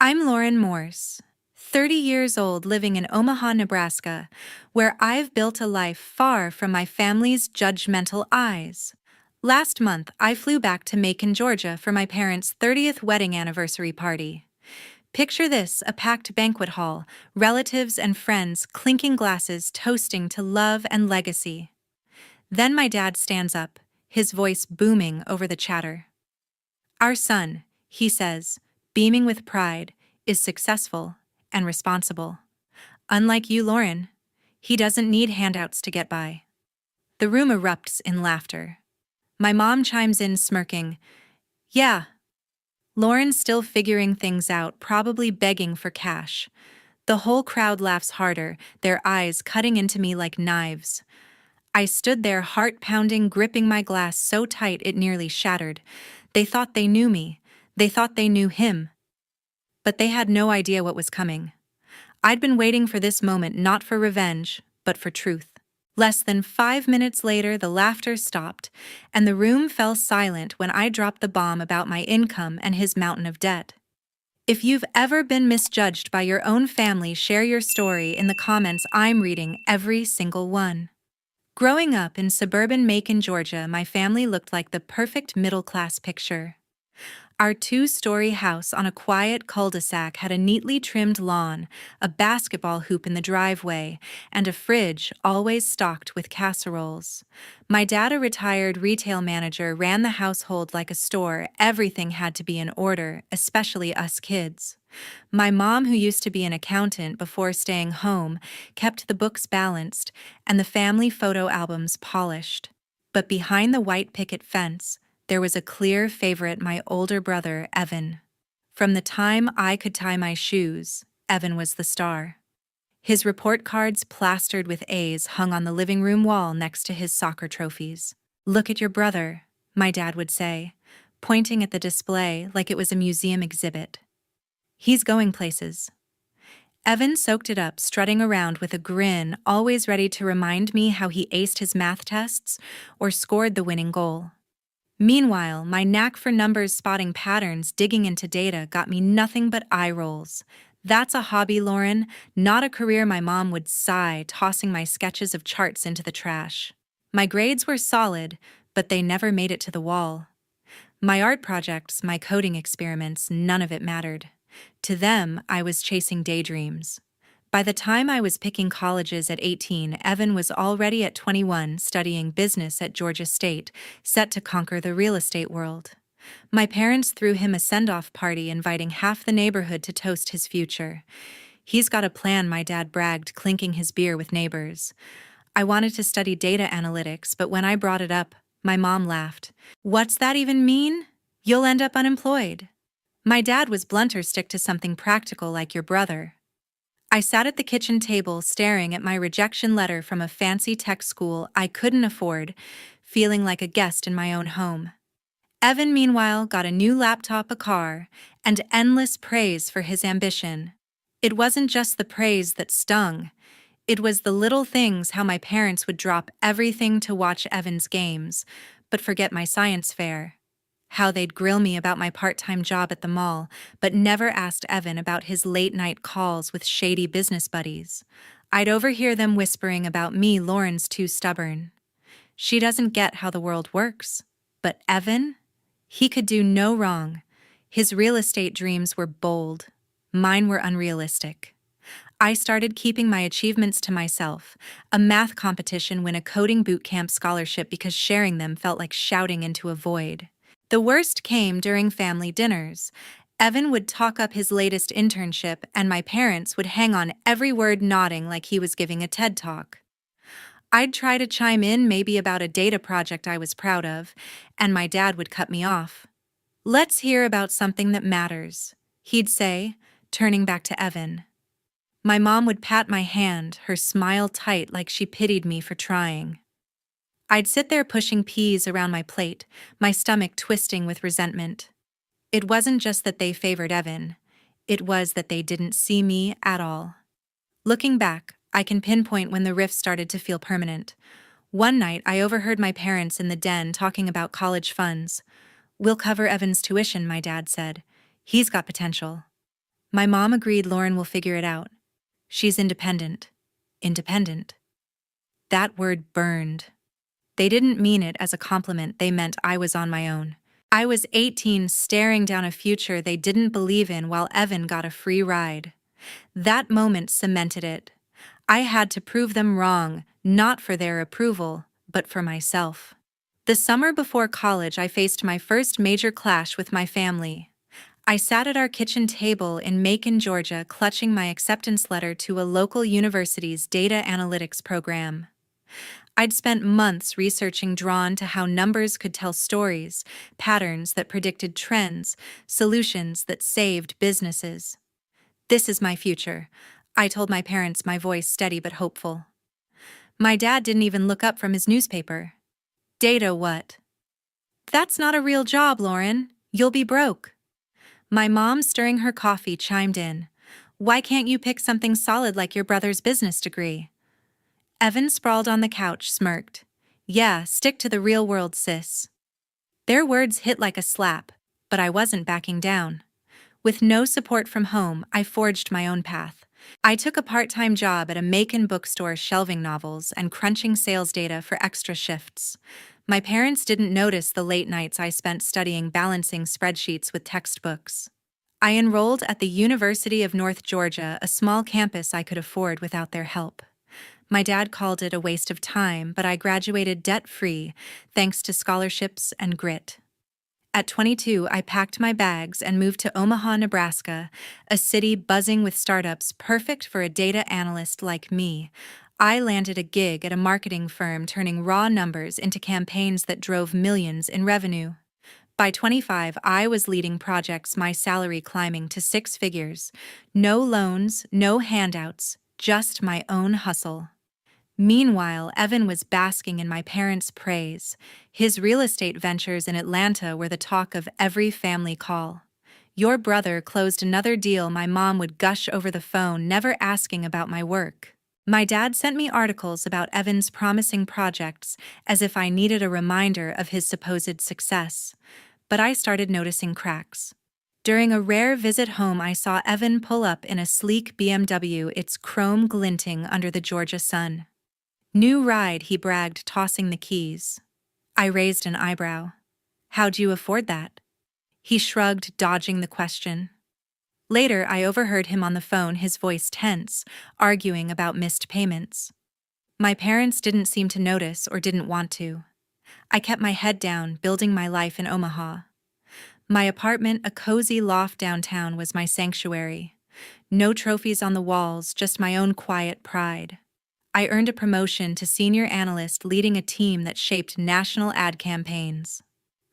I'm Lauren Morse, 30 years old living in Omaha, Nebraska, where I've built a life far from my family's judgmental eyes. Last month, I flew back to Macon, Georgia for my parents' 30th wedding anniversary party. Picture this, a packed banquet hall, relatives and friends clinking glasses toasting to love and legacy. Then my dad stands up, his voice booming over the chatter. Our son, he says, beaming with pride, is successful and responsible. Unlike you, Lauren, he doesn't need handouts to get by. The room erupts in laughter. My mom chimes in smirking, "Yeah." Lauren's still figuring things out, probably begging for cash. The whole crowd laughs harder, their eyes cutting into me like knives. I stood there, heart pounding, gripping my glass so tight it nearly shattered. They thought they knew me. They thought they knew him. But they had no idea what was coming. I'd been waiting for this moment not for revenge, but for truth. Less than 5 minutes later, the laughter stopped, and the room fell silent when I dropped the bomb about my income and his mountain of debt. If you've ever been misjudged by your own family, share your story in the comments. I'm reading every single one. Growing up in suburban Macon, Georgia, my family looked like the perfect middle-class picture. Our two-story house on a quiet cul-de-sac had a neatly trimmed lawn, a basketball hoop in the driveway, and a fridge always stocked with casseroles. My dad, a retired retail manager, ran the household like a store. Everything had to be in order, especially us kids. My mom, who used to be an accountant before staying home, kept the books balanced and the family photo albums polished. But behind the white picket fence, there was a clear favorite: my older brother, Evan. From the time I could tie my shoes, Evan was the star. His report cards plastered with A's hung on the living room wall next to his soccer trophies. "Look at your brother," my dad would say, pointing at the display like it was a museum exhibit. "He's going places." Evan soaked it up, strutting around with a grin, always ready to remind me how he aced his math tests or scored the winning goal. Meanwhile, my knack for numbers, spotting patterns, digging into data got me nothing but eye rolls. "That's a hobby, Lauren, not a career," my mom would sigh, tossing my sketches of charts into the trash. My grades were solid, but they never made it to the wall. My art projects, my coding experiments, none of it mattered. To them, I was chasing daydreams. By the time I was picking colleges at 18, Evan was already at 21, studying business at Georgia State, set to conquer the real estate world. My parents threw him a send-off party, inviting half the neighborhood to toast his future. "He's got a plan," my dad bragged, clinking his beer with neighbors. I wanted to study data analytics, but when I brought it up, my mom laughed. "What's that even mean? You'll end up unemployed." My dad was blunter: "Stick to something practical like your brother." I sat at the kitchen table staring at my rejection letter from a fancy tech school I couldn't afford, feeling like a guest in my own home. Evan, meanwhile, got a new laptop, a car, and endless praise for his ambition. It wasn't just the praise that stung. It was the little things: how my parents would drop everything to watch Evan's games, but forget my science fair. How they'd grill me about my part-time job at the mall, but never asked Evan about his late-night calls with shady business buddies. I'd overhear them whispering about me: "Lauren's too stubborn. She doesn't get how the world works." But Evan? He could do no wrong. His real estate dreams were bold. Mine were unrealistic. I started keeping my achievements to myself: a math competition win, a coding bootcamp scholarship, because sharing them felt like shouting into a void. The worst came during family dinners. Evan would talk up his latest internship, and my parents would hang on every word, nodding like he was giving a TED Talk. I'd try to chime in, maybe about a data project I was proud of, and my dad would cut me off. "Let's hear about something that matters," he'd say, turning back to Evan. My mom would pat my hand, her smile tight like she pitied me for trying. I'd sit there pushing peas around my plate, my stomach twisting with resentment. It wasn't just that they favored Evan. It was that they didn't see me at all. Looking back, I can pinpoint when the rift started to feel permanent. One night, I overheard my parents in the den talking about college funds. "We'll cover Evan's tuition," my dad said. "He's got potential." My mom agreed Lauren will figure it out. She's independent. Independent. That word burned. They didn't mean it as a compliment, they meant I was on my own. I was 18 staring down a future they didn't believe in while Evan got a free ride. That moment cemented it. I had to prove them wrong, not for their approval, but for myself. The summer before college, I faced my first major clash with my family. I sat at our kitchen table in Macon, Georgia, clutching my acceptance letter to a local university's data analytics program. I'd spent months researching, drawn to how numbers could tell stories, patterns that predicted trends, solutions that saved businesses. This is my future, I told my parents, my voice steady but hopeful. My dad didn't even look up from his newspaper. Data what? That's not a real job, Lauren. You'll be broke. My mom, stirring her coffee, chimed in. Why can't you pick something solid like your brother's business degree? Evan sprawled on the couch, smirked. Yeah, stick to the real world, sis. Their words hit like a slap, but I wasn't backing down. With no support from home, I forged my own path. I took a part-time job at a Macon bookstore shelving novels and crunching sales data for extra shifts. My parents didn't notice the late nights I spent studying, balancing spreadsheets with textbooks. I enrolled at the University of North Georgia, a small campus I could afford without their help. My dad called it a waste of time, but I graduated debt-free thanks to scholarships and grit. At 22, I packed my bags and moved to Omaha, Nebraska, a city buzzing with startups perfect for a data analyst like me. I landed a gig at a marketing firm turning raw numbers into campaigns that drove millions in revenue. By 25, I was leading projects, my salary climbing to six figures. No loans, no handouts, just my own hustle. Meanwhile, Evan was basking in my parents' praise. His real estate ventures in Atlanta were the talk of every family call. Your brother closed another deal, my mom would gush over the phone, never asking about my work. My dad sent me articles about Evan's promising projects, as if I needed a reminder of his supposed success. But I started noticing cracks. During a rare visit home, I saw Evan pull up in a sleek BMW, its chrome glinting under the Georgia sun. New ride, he bragged, tossing the keys. I raised an eyebrow. How'd you afford that? He shrugged, dodging the question. Later, I overheard him on the phone, his voice tense, arguing about missed payments. My parents didn't seem to notice or didn't want to. I kept my head down, building my life in Omaha. My apartment, a cozy loft downtown, was my sanctuary. No trophies on the walls, just my own quiet pride. I earned a promotion to senior analyst, leading a team that shaped national ad campaigns.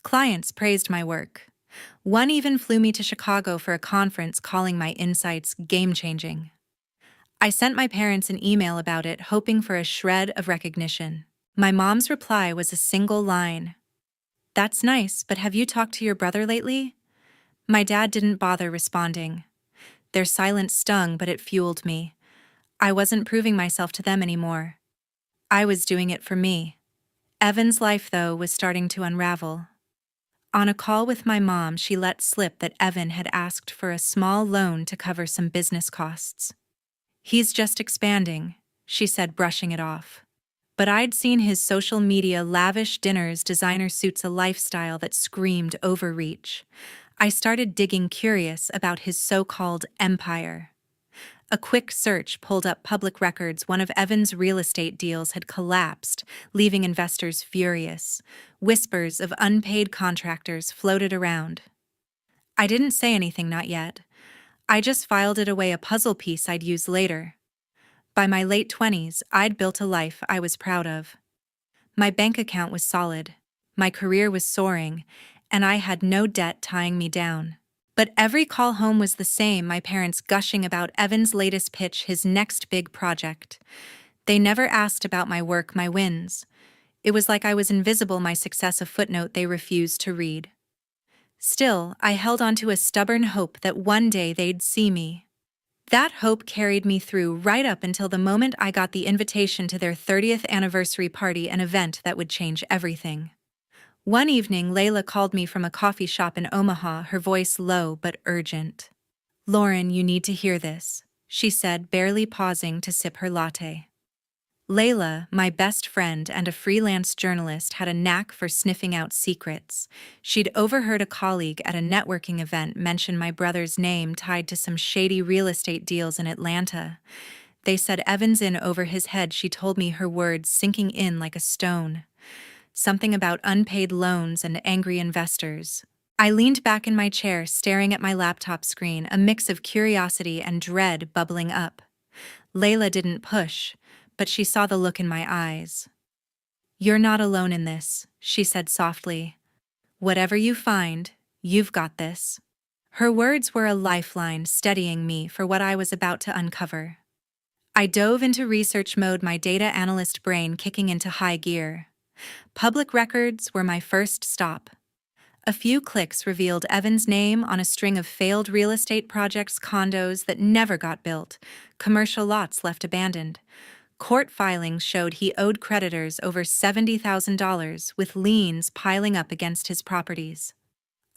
Clients praised my work. One even flew me to Chicago for a conference, calling my insights game-changing. I sent my parents an email about it, hoping for a shred of recognition. My mom's reply was a single line. That's nice, but have you talked to your brother lately? My dad didn't bother responding. Their silence stung, but it fueled me. I wasn't proving myself to them anymore. I was doing it for me. Evan's life, though, was starting to unravel. On a call with my mom, she let slip that Evan had asked for a small loan to cover some business costs. He's just expanding, she said, brushing it off. But I'd seen his social media, lavish dinners, designer suits, a lifestyle that screamed overreach. I started digging, curious about his so-called empire. A quick search pulled up public records. One of Evan's real estate deals had collapsed, leaving investors furious. Whispers of unpaid contractors floated around. I didn't say anything, not yet. I just filed it away, a puzzle piece I'd use later. By my late 20s, I'd built a life I was proud of. My bank account was solid, my career was soaring, and I had no debt tying me down. But every call home was the same, my parents gushing about Evan's latest pitch, his next big project. They never asked about my work, my wins. It was like I was invisible, my success a footnote they refused to read. Still, I held on to a stubborn hope that one day they'd see me. That hope carried me through right up until the moment I got the invitation to their 30th anniversary party, an event that would change everything. One evening, Layla called me from a coffee shop in Omaha, her voice low but urgent. "Lauren, you need to hear this," she said, barely pausing to sip her latte. Layla, my best friend and a freelance journalist, had a knack for sniffing out secrets. She'd overheard a colleague at a networking event mention my brother's name tied to some shady real estate deals in Atlanta. They said Evan's in over his head. She told me, her words sinking in like a stone. Something about unpaid loans and angry investors. I leaned back in my chair, staring at my laptop screen, a mix of curiosity and dread bubbling up. Layla didn't push, but she saw the look in my eyes. "You're not alone in this," she said softly. "Whatever you find, you've got this." Her words were a lifeline, steadying me for what I was about to uncover. I dove into research mode, my data analyst brain kicking into high gear. Public records were my first stop. A few clicks revealed Evan's name on a string of failed real estate projects, condos that never got built, commercial lots left abandoned. Court filings showed he owed creditors over $70,000, with liens piling up against his properties.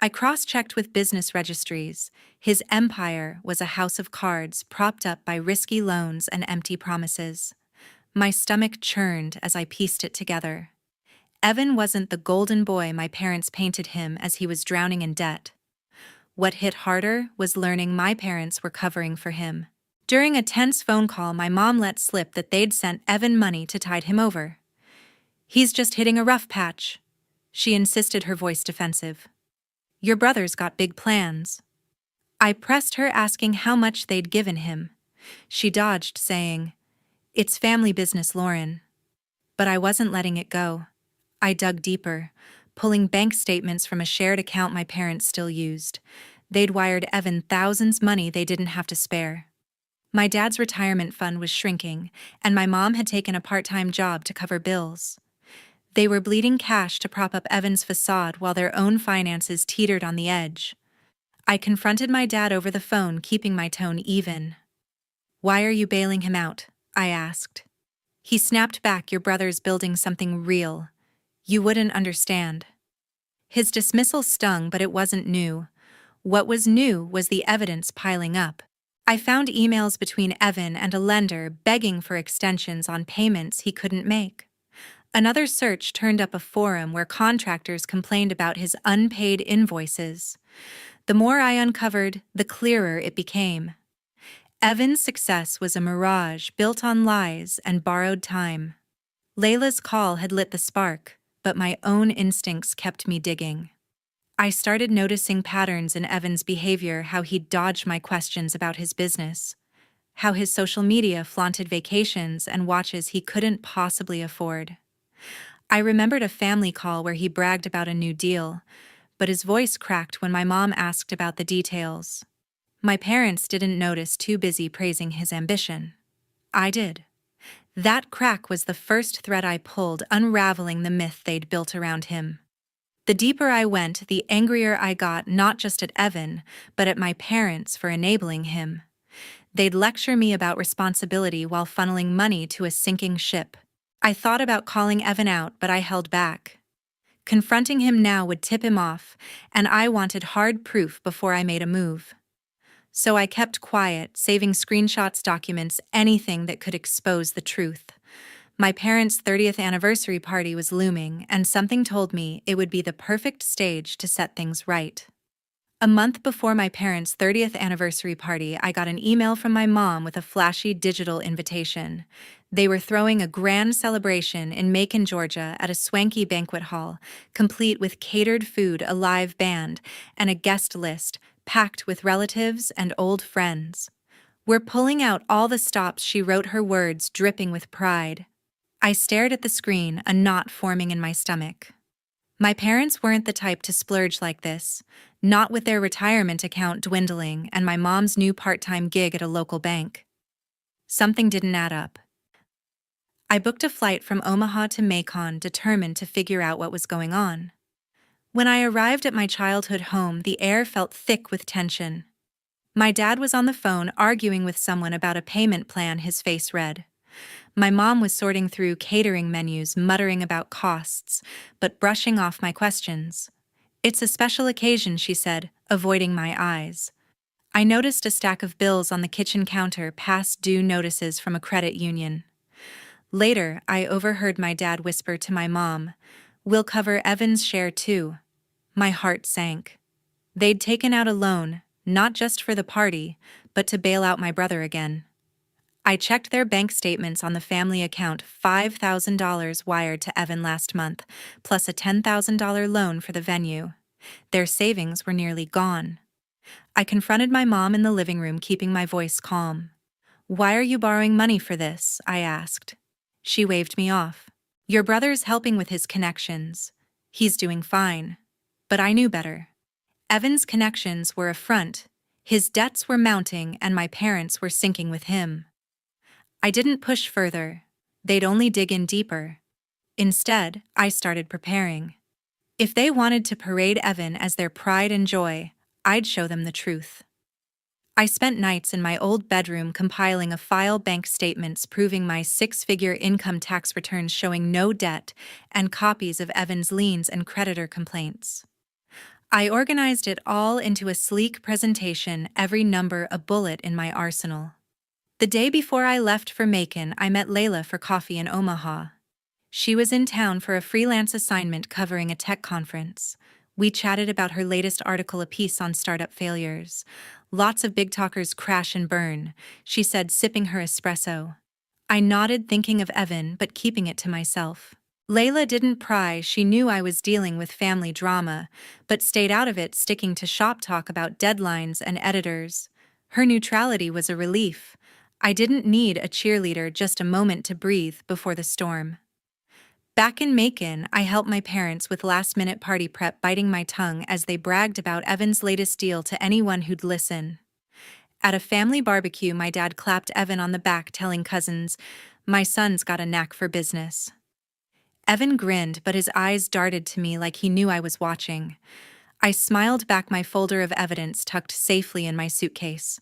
I cross-checked with business registries. His empire was a house of cards propped up by risky loans and empty promises. My stomach churned as I pieced it together. Evan wasn't the golden boy my parents painted him as. He was drowning in debt. What hit harder was learning my parents were covering for him. During a tense phone call, my mom let slip that they'd sent Evan money to tide him over. "He's just hitting a rough patch," she insisted, her voice defensive. "Your brother's got big plans." I pressed her, asking how much they'd given him. She dodged, saying, "It's family business, Lauren." But I wasn't letting it go. I dug deeper, pulling bank statements from a shared account my parents still used. They'd wired Evan thousands, money they didn't have to spare. My dad's retirement fund was shrinking, and my mom had taken a part-time job to cover bills. They were bleeding cash to prop up Evan's facade while their own finances teetered on the edge. I confronted my dad over the phone, keeping my tone even. "Why are you bailing him out?" I asked. He snapped back, "Your brother's building something real. You wouldn't understand." His dismissal stung, but it wasn't new. What was new was the evidence piling up. I found emails between Evan and a lender begging for extensions on payments he couldn't make. Another search turned up a forum where contractors complained about his unpaid invoices. The more I uncovered, the clearer it became. Evan's success was a mirage built on lies and borrowed time. Layla's call had lit the spark, but my own instincts kept me digging. I started noticing patterns in Evan's behavior, how he'd dodge my questions about his business, how his social media flaunted vacations and watches he couldn't possibly afford. I remembered a family call where he bragged about a new deal, but his voice cracked when my mom asked about the details. My parents didn't notice, too busy praising his ambition. I did. That crack was the first thread I pulled, unraveling the myth they'd built around him. The deeper I went, the angrier I got, not just at Evan, but at my parents for enabling him. They'd lecture me about responsibility while funneling money to a sinking ship. I thought about calling Evan out, but I held back. Confronting him now would tip him off, and I wanted hard proof before I made a move. So I kept quiet, saving screenshots, documents, anything that could expose the truth. My parents' 30th anniversary party was looming, and something told me it would be the perfect stage to set things right. A month before my parents' 30th anniversary party, I got an email from my mom with a flashy digital invitation. They were throwing a grand celebration in Macon, Georgia, at a swanky banquet hall, complete with catered food, a live band, and a guest list packed with relatives and old friends. "We're pulling out all the stops," she wrote, her words dripping with pride. I stared at the screen, a knot forming in my stomach. My parents weren't the type to splurge like this, not with their retirement account dwindling and my mom's new part-time gig at a local bank. Something didn't add up. I booked a flight from Omaha to Macon, determined to figure out what was going on. When I arrived at my childhood home, the air felt thick with tension. My dad was on the phone arguing with someone about a payment plan, his face red. My mom was sorting through catering menus, muttering about costs, but brushing off my questions. "It's a special occasion," she said, avoiding my eyes. I noticed a stack of bills on the kitchen counter, past due notices from a credit union. Later, I overheard my dad whisper to my mom, "We'll cover Evan's share too." My heart sank. They'd taken out a loan, not just for the party, but to bail out my brother again. I checked their bank statements on the family account. $5,000 wired to Evan last month, plus a $10,000 loan for the venue. Their savings were nearly gone. I confronted my mom in the living room, keeping my voice calm. "Why are you borrowing money for this?" I asked. She waved me off. "Your brother's helping with his connections. He's doing fine." But I knew better. Evan's connections were a front. His debts were mounting, and my parents were sinking with him. I didn't push further. They'd only dig in deeper. Instead, I started preparing. If they wanted to parade Evan as their pride and joy, I'd show them the truth. I spent nights in my old bedroom compiling a file, bank statements proving my six-figure income tax returns showing no debt, and copies of Evan's liens and creditor complaints. I organized it all into a sleek presentation, every number a bullet in my arsenal. The day before I left for Macon, I met Layla for coffee in Omaha. She was in town for a freelance assignment covering a tech conference. We chatted about her latest article, a piece on startup failures. "Lots of big talkers crash and burn," she said, sipping her espresso. I nodded, thinking of Evan, but keeping it to myself. Layla didn't pry. She knew I was dealing with family drama, but stayed out of it, sticking to shop talk about deadlines and editors. Her neutrality was a relief. I didn't need a cheerleader, just a moment to breathe before the storm. Back in Macon, I helped my parents with last-minute party prep, biting my tongue as they bragged about Evan's latest deal to anyone who'd listen. At a family barbecue, my dad clapped Evan on the back, telling cousins, "My son's got a knack for business." Evan grinned, but his eyes darted to me like he knew I was watching. I smiled back, my folder of evidence tucked safely in my suitcase.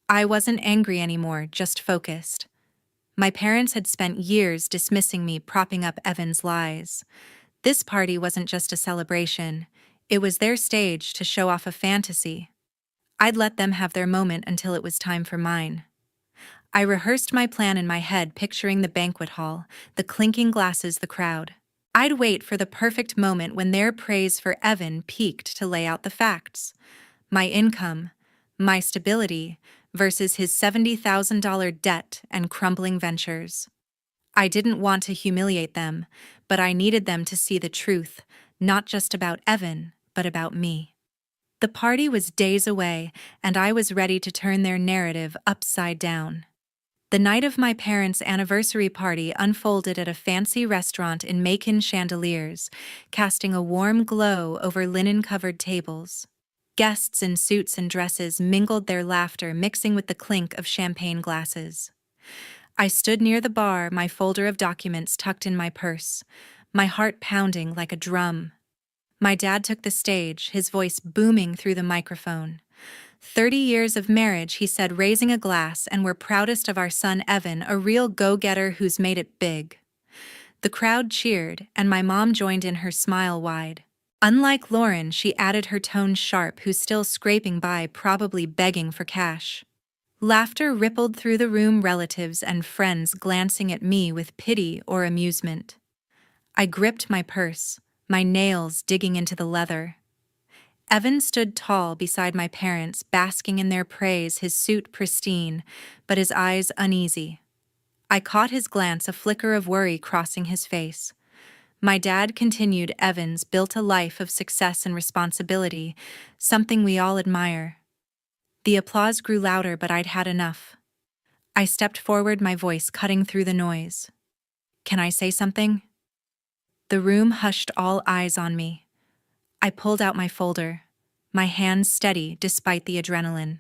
I wasn't angry anymore, just focused. My parents had spent years dismissing me, propping up Evan's lies. This party wasn't just a celebration. It was their stage to show off a fantasy. I'd let them have their moment until it was time for mine. I rehearsed my plan in my head, picturing the banquet hall, the clinking glasses, the crowd. I'd wait for the perfect moment when their praise for Evan peaked to lay out the facts. My income, my stability, versus his $70,000 debt and crumbling ventures. I didn't want to humiliate them, but I needed them to see the truth, not just about Evan, but about me. The party was days away, and I was ready to turn their narrative upside down. The night of my parents' anniversary party unfolded at a fancy restaurant in Macon, chandeliers casting a warm glow over linen-covered tables. Guests in suits and dresses mingled, their laughter mixing with the clink of champagne glasses. I stood near the bar, my folder of documents tucked in my purse, my heart pounding like a drum. My dad took the stage, his voice booming through the microphone. 30 years of marriage, he said, raising a glass, and we're proudest of our son Evan, a real go-getter who's made it big. The crowd cheered, and my mom joined in, her smile wide. Unlike Lauren, she added, her tone sharp, who's still scraping by, probably begging for cash. Laughter rippled through the room, relatives and friends glancing at me with pity or amusement. I gripped my purse, my nails digging into the leather. Evan stood tall beside my parents, basking in their praise, his suit pristine, but his eyes uneasy. I caught his glance, a flicker of worry crossing his face. My dad continued, "Evan's built a life of success and responsibility, something we all admire." The applause grew louder, but I'd had enough. I stepped forward, my voice cutting through the noise. "Can I say something?" The room hushed, all eyes on me. I pulled out my folder, my hands steady despite the adrenaline.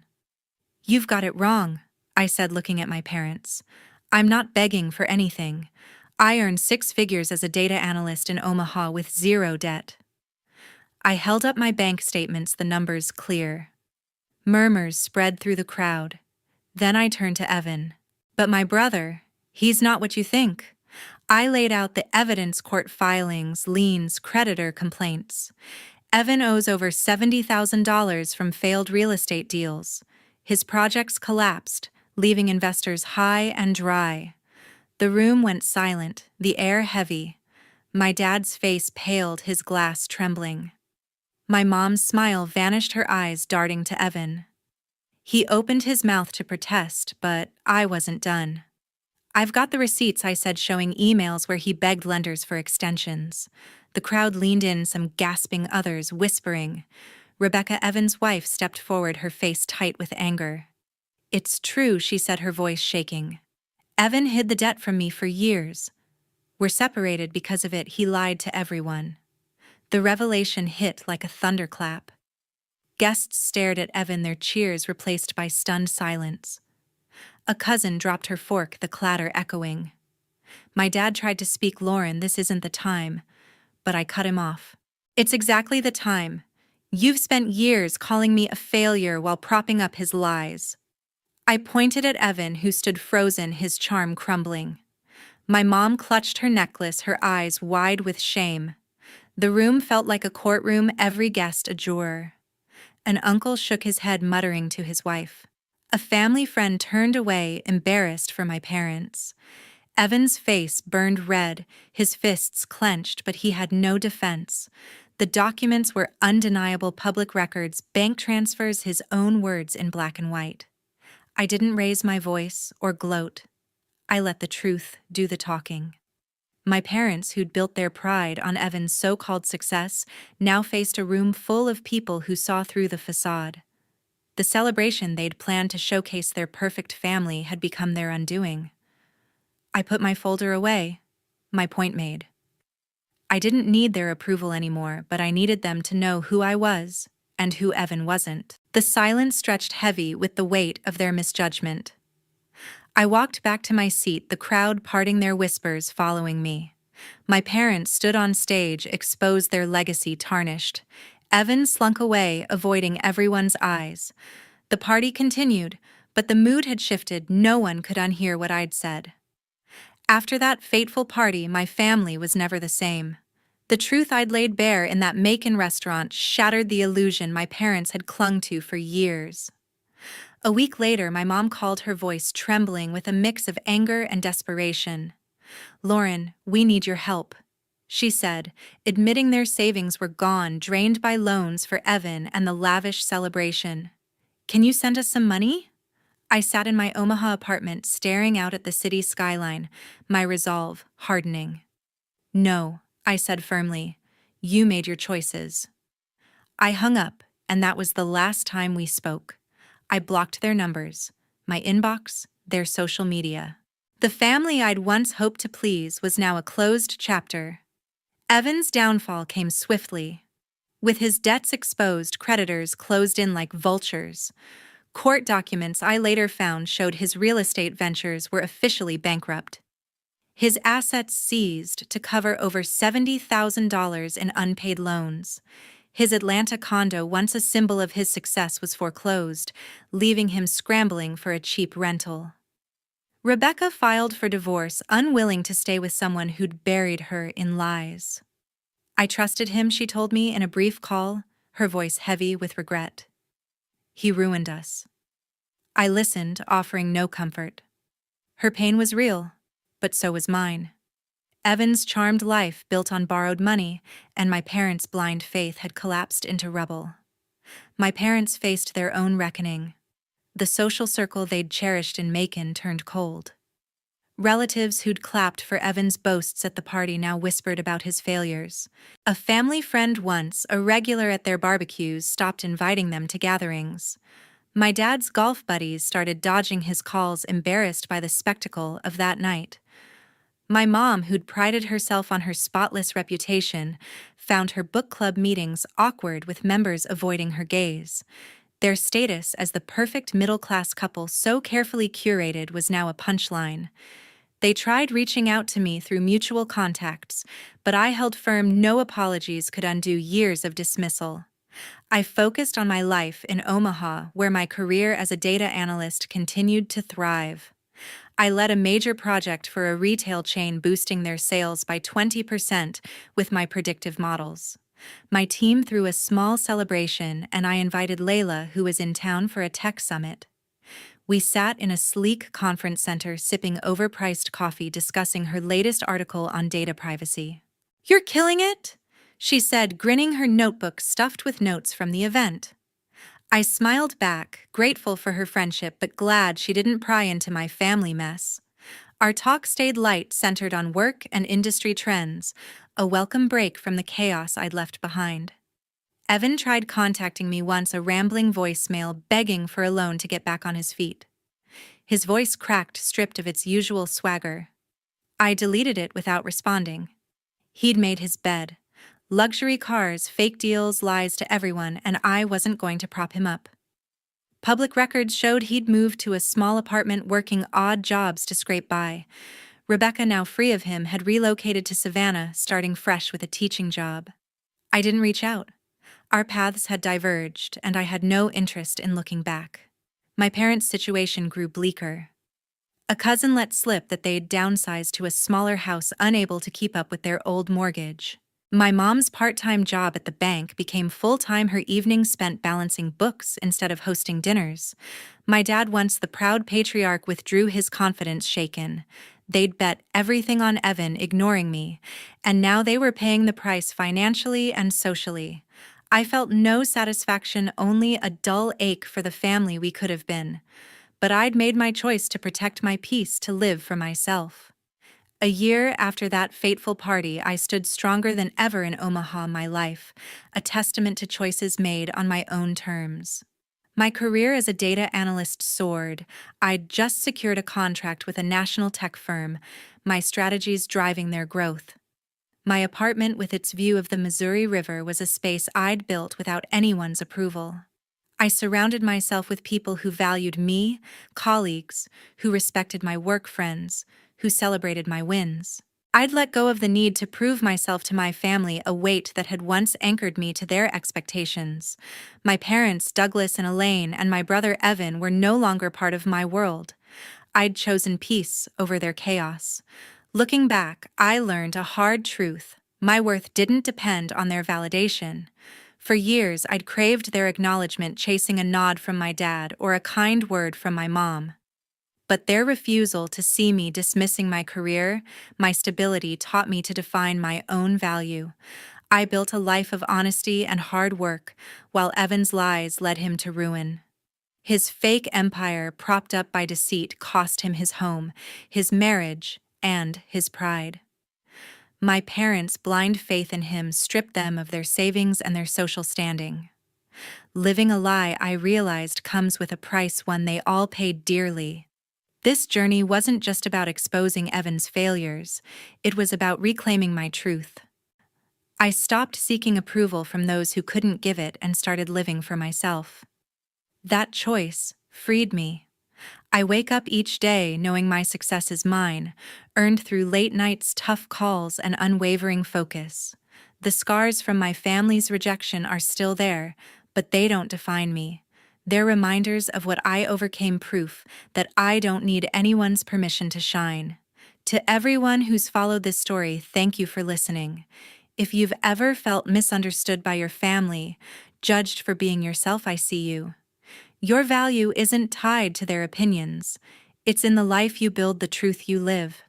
"You've got it wrong," I said, looking at my parents. "I'm not begging for anything. I earned 6 figures as a data analyst in Omaha with zero debt." I held up my bank statements, the numbers clear. Murmurs spread through the crowd. Then I turned to Evan. "But my brother, he's not what you think." I laid out the evidence, court filings, liens, creditor complaints. Evan owes over $70,000 from failed real estate deals. His projects collapsed, leaving investors high and dry. The room went silent, the air heavy. My dad's face paled, his glass trembling. My mom's smile vanished, her eyes darting to Evan. He opened his mouth to protest, but I wasn't done. "I've got the receipts," I said, showing emails where he begged lenders for extensions. The crowd leaned in, some gasping, others whispering. Rebecca, Evan's wife, stepped forward, her face tight with anger. "It's true," she said, her voice shaking. "Evan hid the debt from me for years. We're separated because of it. He lied to everyone." The revelation hit like a thunderclap. Guests stared at Evan, their cheers replaced by stunned silence. A cousin dropped her fork, the clatter echoing. My dad tried to speak. "Lauren, this isn't the time," but I cut him off. "It's exactly the time. You've spent years calling me a failure while propping up his lies." I pointed at Evan, who stood frozen, his charm crumbling. My mom clutched her necklace, her eyes wide with shame. The room felt like a courtroom, every guest a juror. An uncle shook his head, muttering to his wife. A family friend turned away, embarrassed for my parents. Evan's face burned red, his fists clenched, but he had no defense. The documents were undeniable, public records, bank transfers, his own words in black and white. I didn't raise my voice or gloat. I let the truth do the talking. My parents, who'd built their pride on Evan's so-called success, now faced a room full of people who saw through the facade. The celebration they'd planned to showcase their perfect family had become their undoing. I put my folder away, my point made. I didn't need their approval anymore, but I needed them to know who I was and who Evan wasn't. The silence stretched heavy with the weight of their misjudgment. I walked back to my seat, the crowd parting their whispers, following me. My parents stood on stage, exposed, their legacy tarnished. Evan slunk away, avoiding everyone's eyes. The party continued, but the mood had shifted. No one could unhear what I'd said. After that fateful party, my family was never the same. The truth I'd laid bare in that Macon restaurant shattered the illusion my parents had clung to for years. A week later, my mom called, her voice trembling with a mix of anger and desperation. "Lauren, we need your help," she said, admitting their savings were gone, drained by loans for Evan and the lavish celebration. "Can you send us some money?" I sat in my Omaha apartment, staring out at the city skyline, my resolve hardening. "No," I said firmly. "You made your choices." I hung up, and that was the last time we spoke. I blocked their numbers, my inbox, their social media. The family I'd once hoped to please was now a closed chapter. Evan's downfall came swiftly. With his debts exposed, creditors closed in like vultures. Court documents I later found showed his real estate ventures were officially bankrupt. His assets seized to cover over $70,000 in unpaid loans. His Atlanta condo, once a symbol of his success, was foreclosed, leaving him scrambling for a cheap rental. Rebecca filed for divorce, unwilling to stay with someone who'd buried her in lies. "I trusted him," she told me in a brief call, her voice heavy with regret. "He ruined us." I listened, offering no comfort. Her pain was real, but so was mine. Evan's charmed life built on borrowed money, and my parents' blind faith had collapsed into rubble. My parents faced their own reckoning. The social circle they'd cherished in Macon turned cold. Relatives who'd clapped for Evan's boasts at the party now whispered about his failures. A family friend, once a regular at their barbecues, stopped inviting them to gatherings. My dad's golf buddies started dodging his calls, embarrassed by the spectacle of that night. My mom, who'd prided herself on her spotless reputation, found her book club meetings awkward, with members avoiding her gaze. Their status as the perfect middle-class couple, so carefully curated, was now a punchline. They tried reaching out to me through mutual contacts, but I held firm. No apologies could undo years of dismissal. I focused on my life in Omaha, where my career as a data analyst continued to thrive. I led a major project for a retail chain, boosting their sales by 20% with my predictive models. My team threw a small celebration, and I invited Layla, who was in town for a tech summit. We sat in a sleek conference center sipping overpriced coffee discussing her latest article on data privacy. "You're killing it," she said, grinning, her notebook stuffed with notes from the event. I smiled back, grateful for her friendship but glad she didn't pry into my family mess. Our talk stayed light, centered on work and industry trends, a welcome break from the chaos I'd left behind. Evan tried contacting me once, a rambling voicemail begging for a loan to get back on his feet. His voice cracked, stripped of its usual swagger. I deleted it without responding. He'd made his bed. Luxury cars, fake deals, lies to everyone, and I wasn't going to prop him up. Public records showed he'd moved to a small apartment working odd jobs to scrape by. Rebecca, now free of him, had relocated to Savannah, starting fresh with a teaching job. I didn't reach out. Our paths had diverged, and I had no interest in looking back. My parents' situation grew bleaker. A cousin let slip that they'd downsized to a smaller house, unable to keep up with their old mortgage. My mom's part-time job at the bank became full-time, her evenings spent balancing books instead of hosting dinners. My dad, once the proud patriarch, withdrew, his confidence shaken. They'd bet everything on Evan, ignoring me, and now they were paying the price financially and socially. I felt no satisfaction, only a dull ache for the family we could have been. But I'd made my choice to protect my peace, to live for myself. A year after that fateful party, I stood stronger than ever in Omaha, my life, a testament to choices made on my own terms. My career as a data analyst soared. I'd just secured a contract with a national tech firm, my strategies driving their growth. My apartment with its view of the Missouri River was a space I'd built without anyone's approval. I surrounded myself with people who valued me, colleagues, who respected my work, friends, who celebrated my wins. I'd let go of the need to prove myself to my family, a weight that had once anchored me to their expectations. My parents, Douglas and Elaine, and my brother Evan, were no longer part of my world. I'd chosen peace over their chaos. Looking back, I learned a hard truth. My worth didn't depend on their validation. For years, I'd craved their acknowledgement, chasing a nod from my dad or a kind word from my mom. But their refusal to see me dismissing my career, my stability, taught me to define my own value. I built a life of honesty and hard work, while Evan's lies led him to ruin. His fake empire, propped up by deceit, cost him his home, his marriage, and his pride. My parents' blind faith in him stripped them of their savings and their social standing. Living a lie, I realized, comes with a price, one they all paid dearly. This journey wasn't just about exposing Evan's failures, it was about reclaiming my truth. I stopped seeking approval from those who couldn't give it and started living for myself. That choice freed me. I wake up each day knowing my success is mine, earned through late nights, tough calls, and unwavering focus. The scars from my family's rejection are still there, but they don't define me. They're reminders of what I overcame, proof that I don't need anyone's permission to shine. To everyone who's followed this story, thank you for listening. If you've ever felt misunderstood by your family, judged for being yourself, I see you. Your value isn't tied to their opinions. It's in the life you build, the truth you live.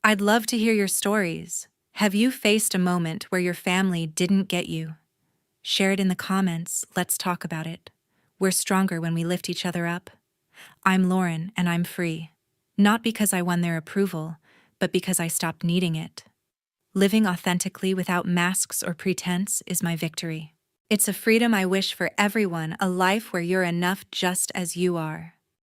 I'd love to hear your stories. Have you faced a moment where your family didn't get you? Share it in the comments. Let's talk about it. We're stronger when we lift each other up. I'm Lauren, and I'm free. Not because I won their approval, but because I stopped needing it. Living authentically without masks or pretense is my victory. It's a freedom I wish for everyone, a life where you're enough just as you are.